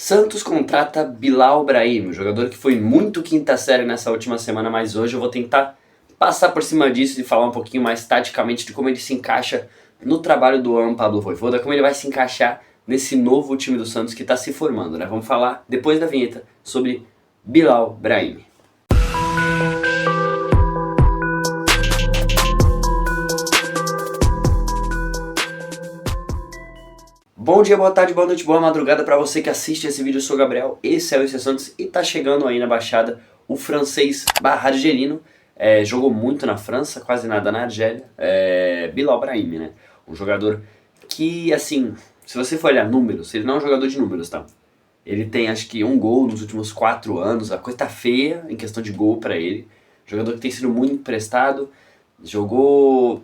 Santos contrata Bilal Brahim, um jogador que foi muito quinta série nessa última semana, mas hoje eu vou tentar passar por cima disso e falar um pouquinho mais taticamente de como ele se encaixa no trabalho do Pablo Vojvoda, como ele vai se encaixar nesse novo time do Santos que está se formando, né? Vamos falar depois da vinheta sobre Bilal Brahim. Bom dia, boa tarde, boa noite, boa madrugada para você que assiste esse vídeo. Eu sou o Gabriel, esse é o IC Santos e tá chegando aí na Baixada o francês argelino. Jogou muito na França, quase nada na Argélia. Bilal Brahim, né? Um jogador que, assim, se você for olhar números, ele não é um jogador de números, tá? Ele tem acho que um gol nos últimos 4 anos, a coisa tá feia em questão de gol para ele. Jogador que tem sido muito emprestado, jogou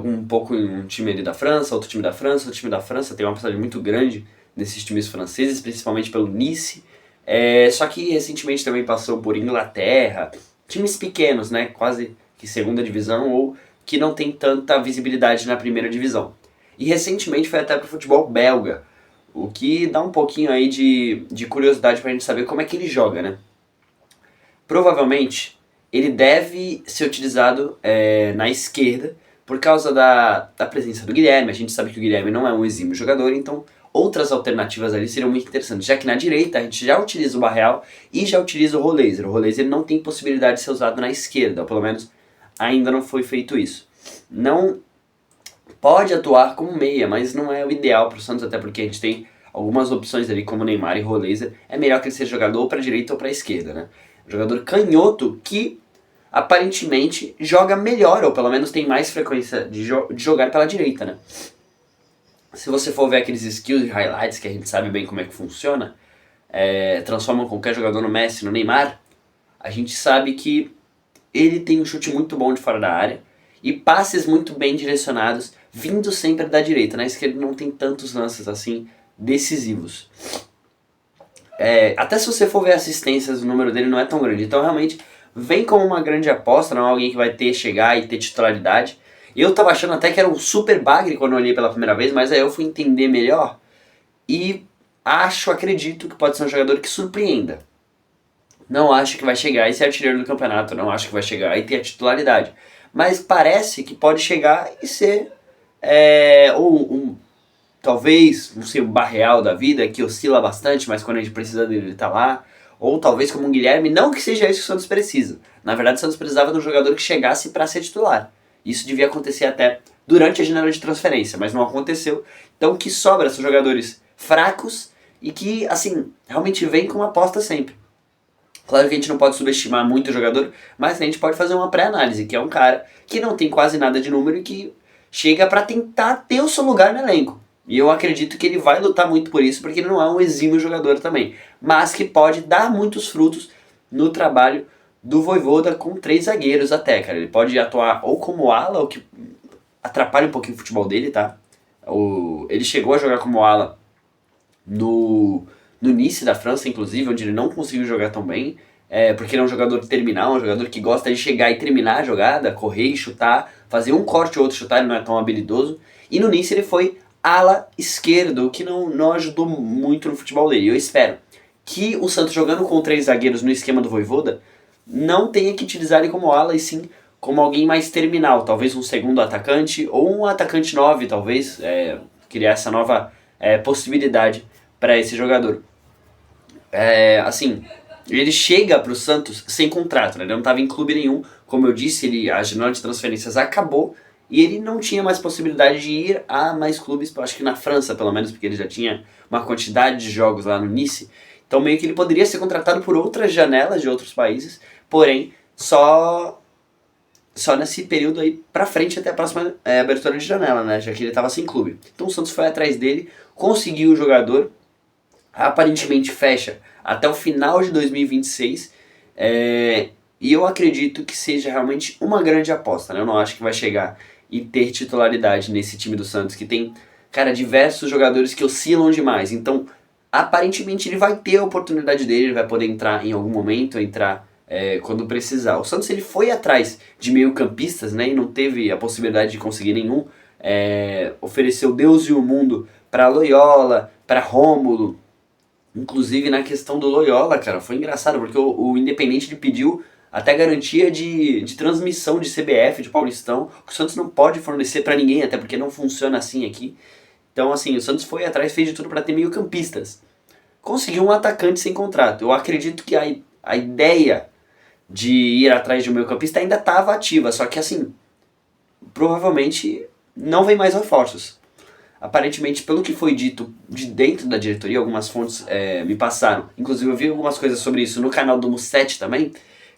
um pouco em um time ali da França, outro time da França, outro time da França, tem uma passagem muito grande nesses times franceses, principalmente pelo Nice, só que recentemente também passou por Inglaterra, times pequenos, né, quase que segunda divisão ou que não tem tanta visibilidade na primeira divisão. E recentemente foi até pro futebol belga, o que dá um pouquinho aí de curiosidade pra gente saber como é que ele joga, né. Provavelmente ele deve ser utilizado na esquerda, por causa da presença do Guilherme. A gente sabe que o Guilherme não é um exímio jogador, então outras alternativas ali seriam muito interessantes, já que na direita a gente já utiliza o Barreal e já utiliza o Roleiser. O Roleiser não tem possibilidade de ser usado na esquerda, ou pelo menos ainda não foi feito isso. Não pode atuar como meia, mas não é o ideal para o Santos, até porque a gente tem algumas opções ali como Neymar e Roleiser. É melhor que ele seja jogador ou para a direita ou para a esquerda, né? Jogador canhoto que aparentemente joga melhor, ou pelo menos tem mais frequência de jogar pela direita, né? Se você for ver aqueles skills e highlights que a gente sabe bem como é que funciona, transformam qualquer jogador no Messi, no Neymar, a gente sabe que ele tem um chute muito bom de fora da área e passes muito bem direcionados, vindo sempre da direita. Na esquerda não tem tantos lances assim decisivos. Até se você for ver assistências, o número dele não é tão grande, então realmente vem como uma grande aposta, não é alguém que vai chegar e ter titularidade. Eu tava achando até que era um super bagre quando eu olhei pela primeira vez, mas aí eu fui entender melhor e acredito que pode ser um jogador que surpreenda. Não acho que vai chegar e ser artilheiro do campeonato, não acho que vai chegar e ter a titularidade, mas parece que pode chegar e ser talvez, não sei, o Barreal da vida, que oscila bastante, mas quando a gente precisa dele ele tá lá. Ou talvez como um Guilherme, não que seja isso que o Santos precisa. Na verdade, o Santos precisava de um jogador que chegasse para ser titular. Isso devia acontecer até durante a janela de transferência, mas não aconteceu. Então o que sobra são jogadores fracos e que, assim, realmente vem com uma aposta sempre. Claro que a gente não pode subestimar muito o jogador, mas a gente pode fazer uma pré-análise, que é um cara que não tem quase nada de número e que chega para tentar ter o seu lugar no elenco. E eu acredito que ele vai lutar muito por isso, porque ele não é um exímio jogador também. Mas que pode dar muitos frutos no trabalho do Vojvoda com 3 zagueiros até, cara. Ele pode atuar ou como ala, o que atrapalha um pouquinho o futebol dele, tá? Ele chegou a jogar como ala no Nice da França, inclusive, onde ele não conseguiu jogar tão bem. Porque ele é um jogador terminal, um jogador que gosta de chegar e terminar a jogada, correr e chutar, fazer um corte ou outro chutar, ele não é tão habilidoso. E no Nice ele foi ala esquerdo, o que não ajudou muito no futebol dele. Eu espero que o Santos jogando com 3 zagueiros no esquema do Vojvoda não tenha que utilizar ele como ala e sim como alguém mais terminal, talvez um segundo atacante ou um atacante 9, talvez, criar essa nova possibilidade para esse jogador. Assim, ele chega para o Santos sem contrato, né? Ele não estava em clube nenhum, como eu disse, a janela de transferências acabou e ele não tinha mais possibilidade de ir a mais clubes, acho que na França pelo menos, porque ele já tinha uma quantidade de jogos lá no Nice. Então meio que ele poderia ser contratado por outras janelas de outros países, porém só nesse período aí pra frente até a próxima abertura de janela, né? Já que ele estava sem clube. Então o Santos foi atrás dele, conseguiu o jogador, aparentemente fecha até o final de 2026, e eu acredito que seja realmente uma grande aposta, né? Eu não acho que vai chegar e ter titularidade nesse time do Santos, que tem, cara, diversos jogadores que oscilam demais. Então, aparentemente ele vai ter a oportunidade dele, ele vai poder entrar em algum momento, quando precisar. O Santos ele foi atrás de meio-campistas, né, e não teve a possibilidade de conseguir nenhum. Ofereceu Deus e o mundo para Loyola, para Rômulo, Inclusive na questão do Loyola, cara, foi engraçado, porque o Independente ele pediu até garantia de transmissão de CBF, de Paulistão, que o Santos não pode fornecer pra ninguém, até porque não funciona assim aqui. Então, assim, o Santos foi atrás, fez de tudo pra ter meio-campistas. Conseguiu um atacante sem contrato. Eu acredito que a ideia de ir atrás de um meio-campista ainda estava ativa, só que, assim, provavelmente não vem mais reforços. Aparentemente, pelo que foi dito de dentro da diretoria, algumas fontes me passaram, inclusive eu vi algumas coisas sobre isso no canal do Musset também,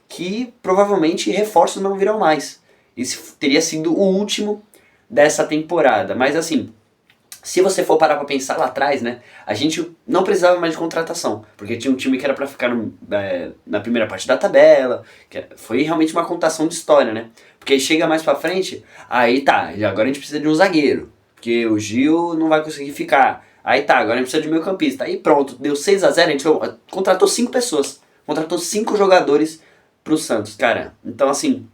que provavelmente reforços não virão mais. Esse teria sido o último dessa temporada. Mas assim, se você for parar pra pensar lá atrás, né, a gente não precisava mais de contratação, porque tinha um time que era pra ficar na primeira parte da tabela, foi realmente uma contação de história, né? Porque aí chega mais pra frente, aí tá, agora a gente precisa de um zagueiro, porque o Gil não vai conseguir ficar. Aí tá, agora a gente precisa de meio campista. Aí pronto, deu 6-0, a gente contratou 5 pessoas, contratou 5 jogadores pro Santos, cara. Então assim,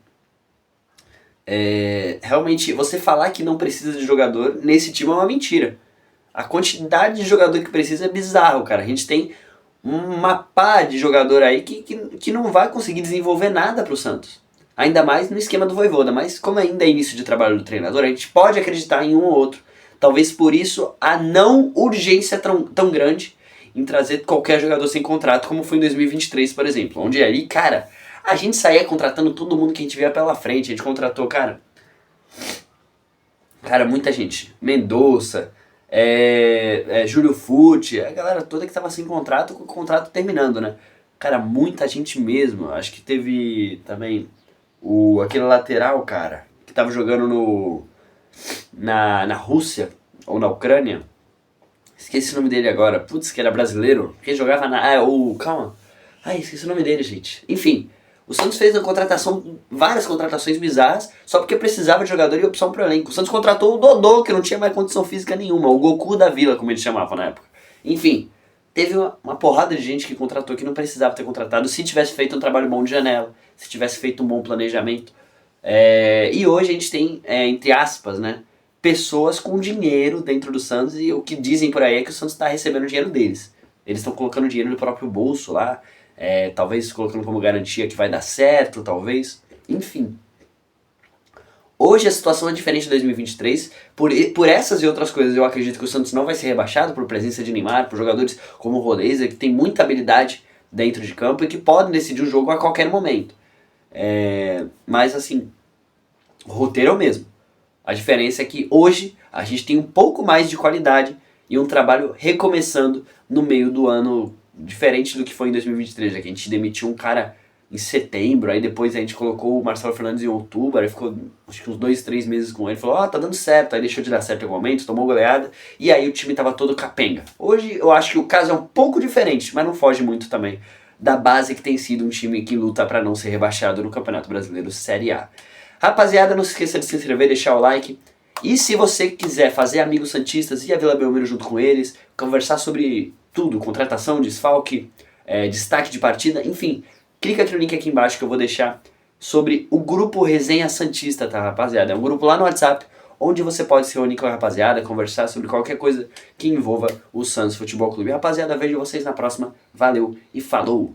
realmente, você falar que não precisa de jogador nesse time é uma mentira. A quantidade de jogador que precisa é bizarro, cara. A gente tem uma pá de jogador aí que não vai conseguir desenvolver nada pro Santos. Ainda mais no esquema do Vojvoda, mas como ainda é início de trabalho do treinador, a gente pode acreditar em um ou outro. Talvez por isso a não urgência tão grande em trazer qualquer jogador sem contrato, como foi em 2023, por exemplo. Onde aí, cara, a gente saía contratando todo mundo que a gente via pela frente. A gente contratou, cara, muita gente. Mendonça, Júlio Fucci, a galera toda que tava sem contrato, com o contrato terminando, né? Cara, muita gente mesmo. Acho que teve também aquele lateral, cara, que tava jogando na Rússia ou na Ucrânia. Esqueci o nome dele agora. Putz, que era brasileiro. Que jogava na. Calma. Ai, esqueci o nome dele, gente. Enfim, o Santos fez várias contratações bizarras, só porque precisava de jogador e opção pro elenco. O Santos contratou o Dodô, que não tinha mais condição física nenhuma. O Goku da Vila, como eles chamavam na época. Enfim, teve uma porrada de gente que contratou que não precisava ter contratado se tivesse feito um trabalho bom de janela, se tivesse feito um bom planejamento. E hoje a gente tem, entre aspas, né, pessoas com dinheiro dentro do Santos, e o que dizem por aí é que o Santos está recebendo o dinheiro deles. Eles estão colocando dinheiro no próprio bolso lá, talvez colocando como garantia que vai dar certo, talvez. Enfim. Hoje a situação é diferente de 2023. Por essas e outras coisas, eu acredito que o Santos não vai ser rebaixado por presença de Neymar, por jogadores como o Rodeza, que tem muita habilidade dentro de campo e que podem decidir o jogo a qualquer momento. Mas assim, o roteiro é o mesmo. A diferença é que hoje a gente tem um pouco mais de qualidade e um trabalho recomeçando no meio do ano, diferente do que foi em 2023, já que a gente demitiu um cara em setembro, aí depois a gente colocou o Marcelo Fernandes em outubro, aí ficou acho que uns 2, 3 meses com ele, falou, tá dando certo, aí deixou de dar certo em algum momento, tomou goleada, e aí o time tava todo capenga. Hoje eu acho que o caso é um pouco diferente, mas não foge muito também da base que tem sido um time que luta para não ser rebaixado no Campeonato Brasileiro Série A. Rapaziada, não se esqueça de se inscrever, deixar o like. E se você quiser fazer amigos santistas e a Vila Belmiro junto com eles, conversar sobre tudo, contratação, desfalque, destaque de partida, enfim, clica aqui no link aqui embaixo que eu vou deixar sobre o grupo Resenha Santista, tá, rapaziada? É um grupo lá no WhatsApp, onde você pode se reunir com a rapaziada, conversar sobre qualquer coisa que envolva o Santos Futebol Clube. Rapaziada, vejo vocês na próxima. Valeu e falou!